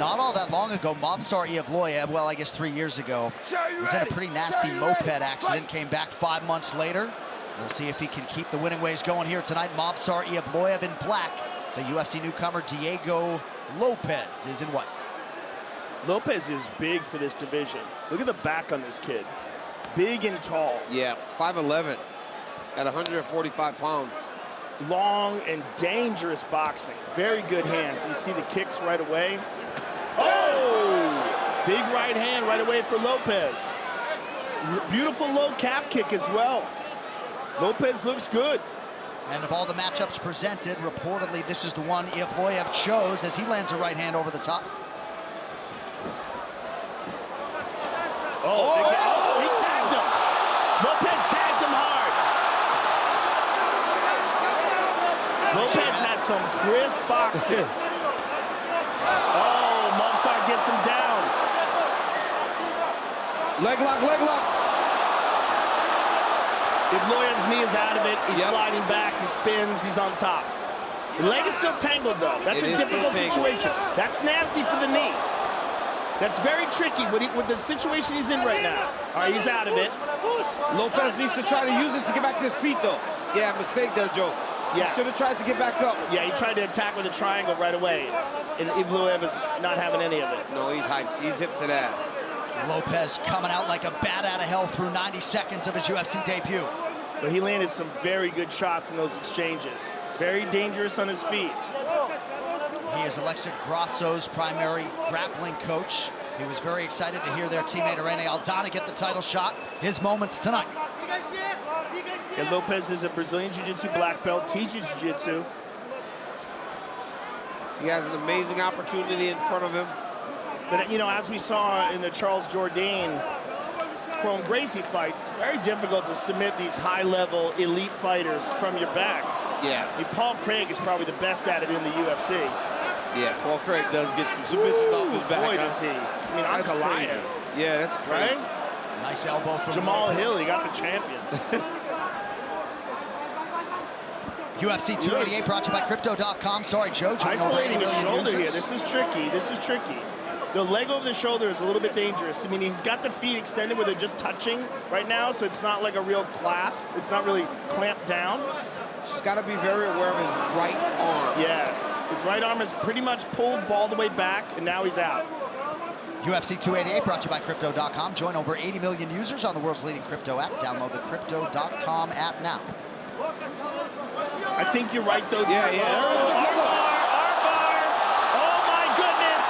Not all that long ago, Mobsar Evloev, well, I guess 3 years ago, was in a pretty nasty moped accident, came back 5 months later. We'll see if he can keep the winning ways going here tonight. Mobsar Evloev in black. The UFC newcomer Diego Lopez is in white. Lopez is big for this division. Look at the back on this kid. Big and tall. Yeah, 5'11", at 145 pounds. Long and dangerous boxing. Very good hands. You see the kicks right away. Oh! Big right hand right away for Lopez. Beautiful low calf kick as well. Lopez looks good. And of all the matchups presented, reportedly this is the one Evloev chose as he lands a right hand over the top. Oh, he tagged him. Lopez tagged him hard. Lopez has some crisp boxing. Oh, Mobsar gets him down. Leg lock, leg lock. Evloev's knee is out of it. He's sliding back, he spins, he's on top. The leg is still tangled though. That's a difficult situation. That's nasty for the knee. That's very tricky with the situation he's in right now. All right, he's out of it. Lopez needs to try to use this to get back to his feet though. Yeah, mistake there, Joe. Yeah. Should have tried to get back up. Yeah, he tried to attack with a triangle right away. And Evloev is not having any of it. No, he's hyped. He's hip to that. Lopez coming out like a bat out of hell through 90 seconds of his UFC debut. But he landed some very good shots in those exchanges. Very dangerous on his feet. He is Alexa Grasso's primary grappling coach. He was very excited to hear their teammate Irene Aldana get the title shot. His moments tonight. And Lopez is a Brazilian Jiu-Jitsu black belt, teaches Jiu-Jitsu. He has an amazing opportunity in front of him. But, you know, as we saw in the Charles Jourdain Chrome Gracie fight, it's very difficult to submit these high-level elite fighters from your back. Yeah. I mean, Paul Craig is probably the best at it in the UFC. Yeah, Paul Craig does get some submissions off his back. Boy, does he. I mean, that's crazy. Yeah, that's crazy. Right? Nice elbow from Jamal Lopez. Hill, he got the champion. UFC 288 brought to you by Crypto.com. Sorry, Joe. Isolating his shoulder here. This is tricky. This is tricky. The leg over the shoulder is a little bit dangerous. I mean, he's got the feet extended where they're just touching right now, so it's not like a real clasp. It's not really clamped down. He's got to be very aware of his right arm. Yes. His right arm is pretty much pulled all the way back, and now he's out. UFC 288 brought to you by Crypto.com. Join over 80 million users on the world's leading crypto app. Download the Crypto.com app now. I think you're right, though. Yeah, yeah. Armbar! Oh, my goodness!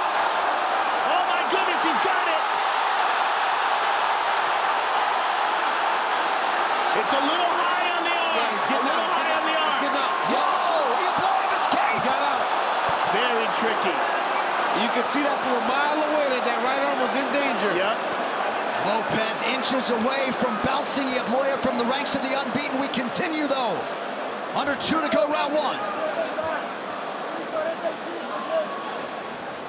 Oh, my goodness, he's got it! It's a little high on the arm. Yeah, he's getting out. High on the arm. He's getting out. Whoa! Evloev escapes! Got out. Very tricky. You can see that from a mile away that that right arm was in danger. Yep. Lopez inches away from bouncing Evloev from the ranks of the unbeaten. We continue, though. Under 2 to go, round 1.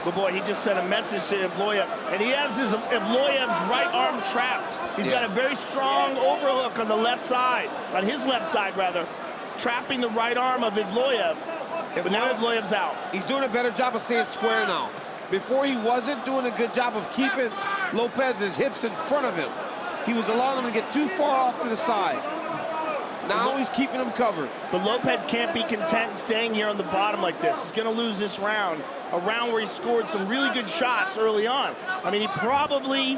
But boy, he just sent a message to Evloev, and he has Evloev's right arm trapped. He's got a very strong overhook on the left side, on his left side rather, trapping the right arm of Evloev. But now Evloev's out. He's doing a better job of staying square now. Before he wasn't doing a good job of keeping Lopez's hips in front of him. He was allowing him to get too far off to the side. Now he's keeping him covered. But Lopez can't be content staying here on the bottom like this. He's going to lose this round, a round where he scored some really good shots early on. I mean, he probably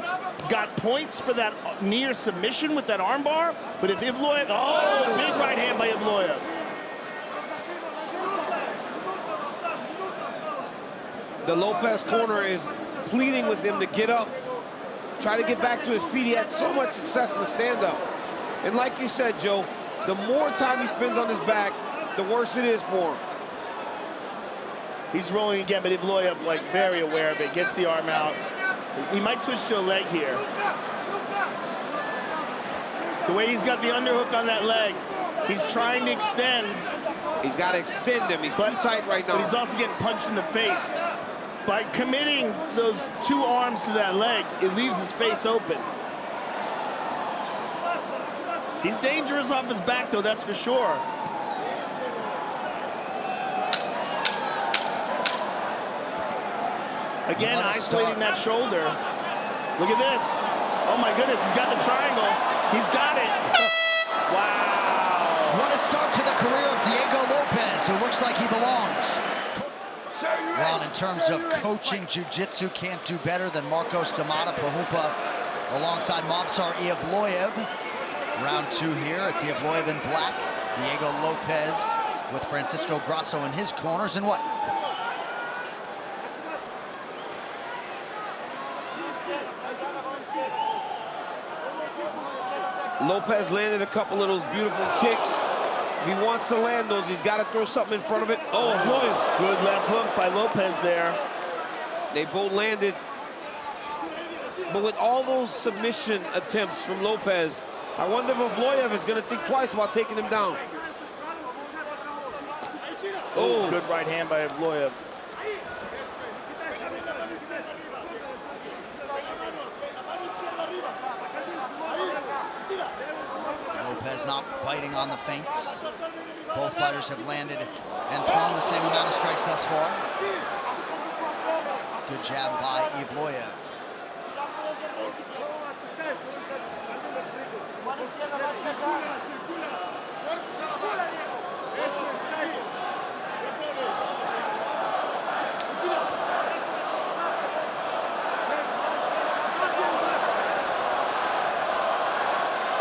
got points for that near submission with that armbar, but if Evloev, oh, big right hand by Evloev. The Lopez corner is pleading with him to get up, try to get back to his feet. He had so much success in the stand-up. And like you said, Joe, the more time he spends on his back, the worse it is for him. He's rolling again, but Evloev, like, very aware of it, gets the arm out. He might switch to a leg here. The way he's got the underhook on that leg, he's trying to extend. He's got to extend him. He's too tight right now. But he's also getting punched in the face. By committing those two arms to that leg, it leaves his face open. He's dangerous off his back, though, that's for sure. Again, isolating that shoulder. Look at this. Oh my goodness, he's got the triangle. He's got it. Wow. What a start to the career of Diego Lopez, who looks like he belongs. Well, in terms of coaching jiu-jitsu, can't do better than Marcos Damata Pahumpa alongside Mobsar Evloev. Round 2 here. It's Evloev in black, Diego Lopez with Francisco Grasso in his corners, and what? Lopez landed a couple of those beautiful kicks. If he wants to land those, he's got to throw something in front of it. Oh, Evloev. Good left hook by Lopez there. They both landed. But with all those submission attempts from Lopez, I wonder if Evloev is going to think twice about taking him down. Oh, good right hand by Evloev. Lopez not biting on the feints. Both fighters have landed and thrown the same amount of strikes thus far. Good jab by Evloev.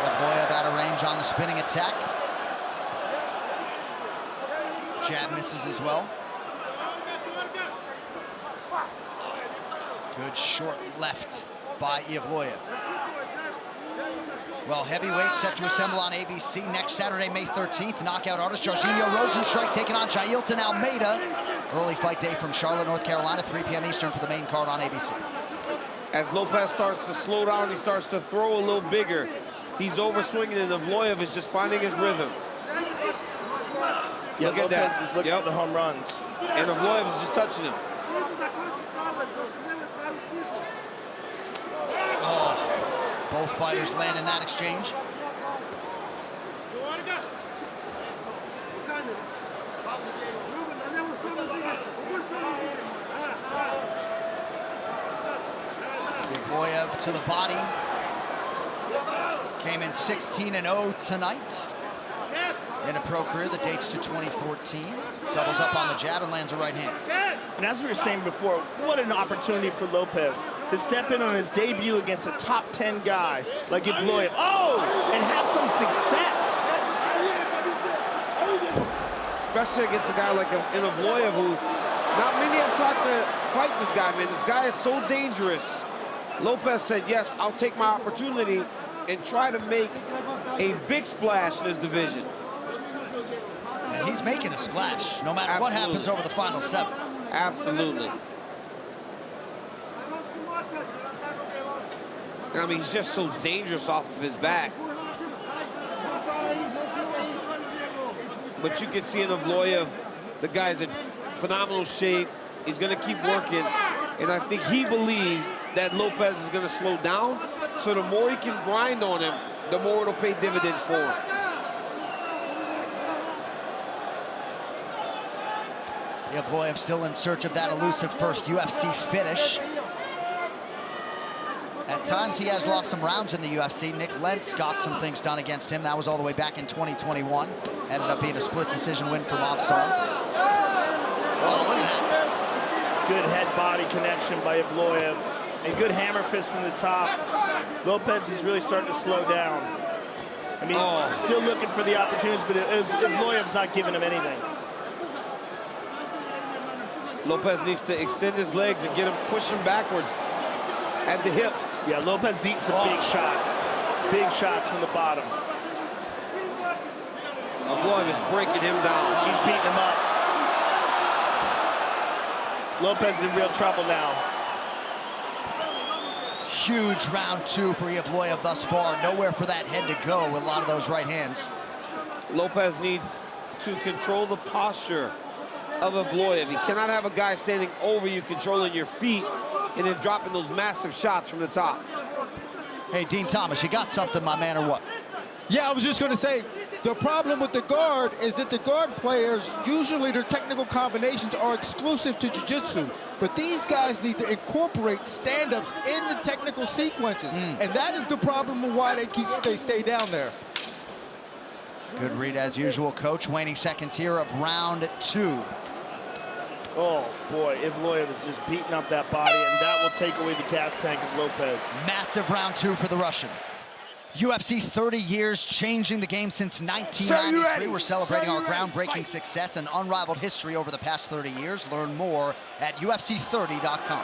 Evloev out of range on the spinning attack. Jab misses as well. Good short left by Evloev. Well, heavyweight set to assemble on ABC next Saturday, May 13th. Knockout artist Jorginho Rosenstrike taking on Jailton Almeida. Early fight day from Charlotte, North Carolina, 3 p.m. Eastern for the main card on ABC. As Lopez starts to slow down, he starts to throw a little bigger. He's overswinging, and Evloev is just finding his rhythm. Yeah, Look at Lopez that. is looking for the home runs. And Evloev is just touching him. Oh, both fighters land in that exchange. Evloev to the body. Came in 16-0 tonight in a pro career that dates to 2014. Doubles up on the jab and lands a right hand. And as we were saying before, what an opportunity for Lopez to step in on his debut against a top 10 guy like Evloev. Oh, and have some success. Especially against a guy like Evloev, who not many have tried to fight this guy, man. This guy is so dangerous. Lopez said, yes, I'll take my opportunity and try to make a big splash in this division. And he's making a splash, no matter what happens over the final 7. Absolutely. I mean, he's just so dangerous off of his back. But you can see in Evloev, the guy's in phenomenal shape. He's going to keep working. And I think he believes that Lopez is going to slow down. So the more he can grind on him, the more it'll pay dividends for him. Evloev still in search of that elusive first UFC finish. At times, he has lost some rounds in the UFC. Nick Lentz got some things done against him. That was all the way back in 2021. Ended up being a split decision win for Mobsar. Oh, look at that. Good head-body connection by Evloev. A good hammer fist from the top. Lopez is really starting to slow down. I mean, he's still looking for the opportunities, but Evloev's not giving him anything. Lopez needs to extend his legs and get him, push him backwards at the hips. Yeah, Lopez eating some big shots. Big shots from the bottom. Evloev is breaking him down. He's beating him up. Lopez in real trouble now. Huge round 2 for Evloev thus far. Nowhere for that head to go with a lot of those right hands. Lopez needs to control the posture of Evloev. He cannot have a guy standing over you, controlling your feet, and then dropping those massive shots from the top. Hey, Dean Thomas, you got something, my man, or what? Yeah, I was just going to say, The problem with the guard is that the guard players, usually their technical combinations are exclusive to jiu-jitsu. But these guys need to incorporate stand-ups in the technical sequences. And that is the problem of why they stay down there. Good read as usual, Coach. Waning seconds here of round 2. Oh, boy, Evloev is just beating up that body, and that will take away the gas tank of Lopez. Massive round 2 for the Russian. UFC 30 years, changing the game since 1993. We're celebrating our groundbreaking success and unrivaled history over the past 30 years. Learn more at UFC30.com.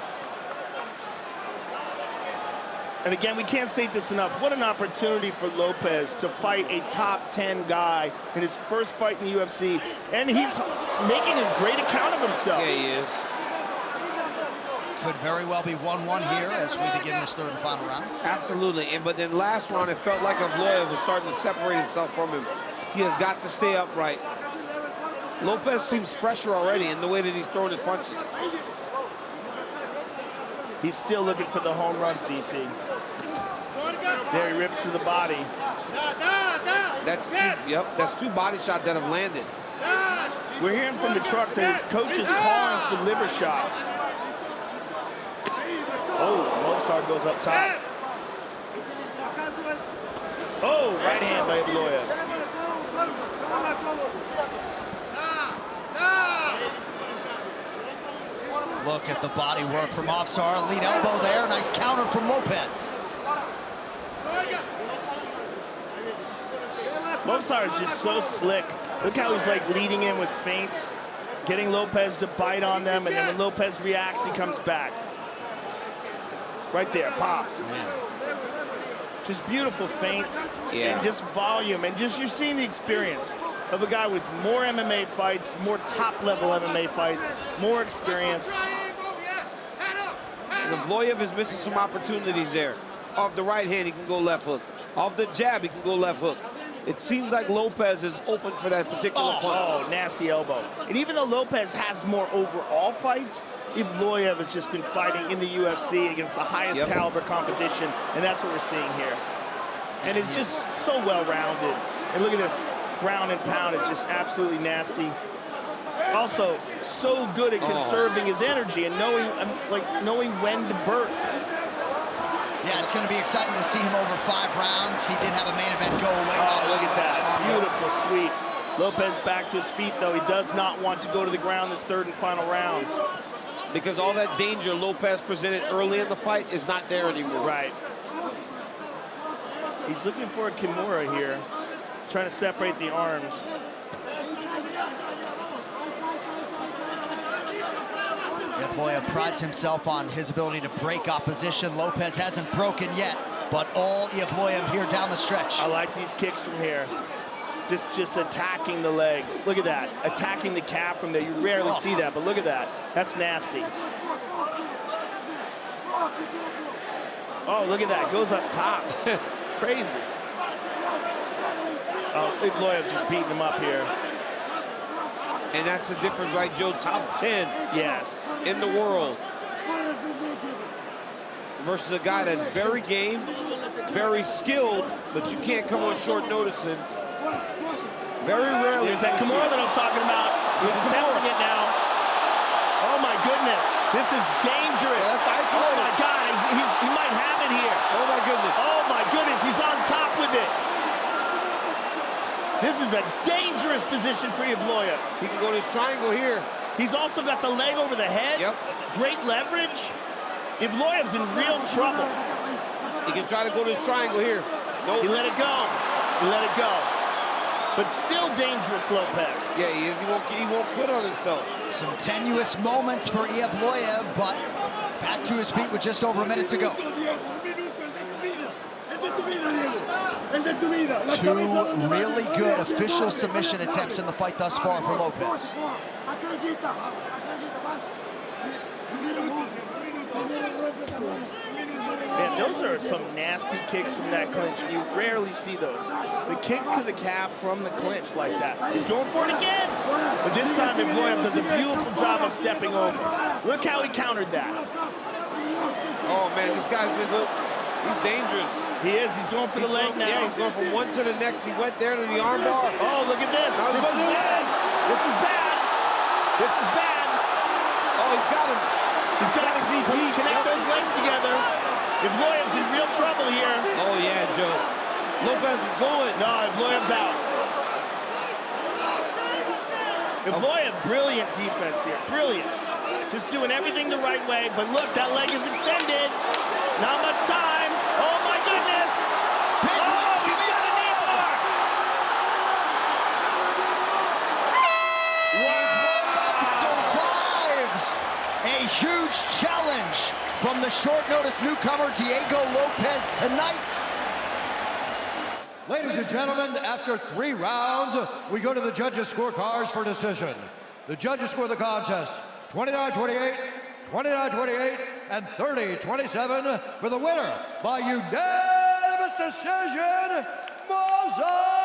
And again, we can't say this enough. What an opportunity for Lopez to fight a top 10 guy in his first fight in the UFC. And he's making a great account of himself. Yeah, he is. Could very well be 1-1 here as we begin this third and final round. Absolutely. But then last round, it felt like Evloev was starting to separate himself from him. He has got to stay upright. Lopez seems fresher already in the way that he's throwing his punches. He's still looking for the home runs, DC. There he rips to the body. That's two body shots that have landed. We're hearing from the truck that his coach is calling for liver shots. Oh, Lopes goes up top. Oh, right hand by Evloev. Look at the body work from Movsar. Lead elbow there. Nice counter from Lopez. Lopes is just so slick. Look how he's like leading in with feints, getting Lopez to bite on them, and then when Lopez reacts, he comes back. Right there, pop. Just beautiful feints, and just volume, and just you're seeing the experience of a guy with more MMA fights, more top-level MMA fights, more experience. And Evloev is missing some opportunities there. Off the right hand, he can go left hook. Off the jab, he can go left hook. It seems like Lopez is open for that particular punch. Oh, nasty elbow. And even though Lopez has more overall fights, Evloev has just been fighting in the UFC against the highest caliber competition, and that's what we're seeing here. And it's just so well-rounded. And look at this, ground and pound, it's just absolutely nasty. Also, so good at conserving his energy and knowing when to burst. Yeah, it's going to be exciting to see him over 5 rounds. He did have a main event go away. Oh, look at that. Beautiful sweep. Lopez back to his feet, though. He does not want to go to the ground this third and final round. Because all that danger Lopez presented early in the fight is not there anymore. Right. He's looking for a Kimura here. He's trying to separate the arms. Evloev prides himself on his ability to break opposition. Lopez hasn't broken yet, but all Evloev here down the stretch. I like these kicks from here. Just attacking the legs. Look at that. Attacking the calf from there. You rarely see that, but look at that. That's nasty. Oh, look at that. Goes up top. Crazy. Oh, Evloev just beating him up here. And that's the difference, right, Joe? Top 10 in the world versus a guy that's very game, very skilled, but you can't come on short notice and very rarely. There's that Kimura that I was talking about. He's attempting it now. Oh my goodness, this is dangerous. Oh my God, he might have it here. Oh my goodness. Oh my goodness, he's on top with it. This is a dangerous position for Evloev. He can go to his triangle here. He's also got the leg over the head. Great leverage. Evloev's in real trouble. He can try to go to his triangle here. Nope. He let it go. He let it go. But still dangerous, Lopez. Yeah, he is. He won't quit on himself. Some tenuous moments for Evloev, but back to his feet with just over a minute to go. 2 really good official submission attempts in the fight thus far for Lopez. Man, those are some nasty kicks from that clinch. You rarely see those. The kicks to the calf from the clinch like that. He's going for it again. But this time, Evloev does a beautiful job of stepping over. Look how he countered that. Oh, man, this guy's been good. He's dangerous. He is. He's going for the leg now. Yeah, he's going from one to the next. He went there to the armbar. Oh, look at this. This is bad. This is bad. This is bad. Oh, he's got him. He's got to connect those legs together. Evloev's in real trouble here. Oh, yeah, Joe. Lopez is going. No, Evloev's out. Evloev, brilliant defense here. Brilliant. Just doing everything the right way. But look, that leg is extended. Not much time. Oh, my goodness. Big one He's got a knee bar. Survives a huge challenge from the short-notice newcomer Diego Lopez tonight. Ladies and gentlemen, after 3 rounds, we go to the judges' scorecards for decision. The judges score the contest 29-28, 29-28, and 30-27 for the winner by unanimous decision, Maza.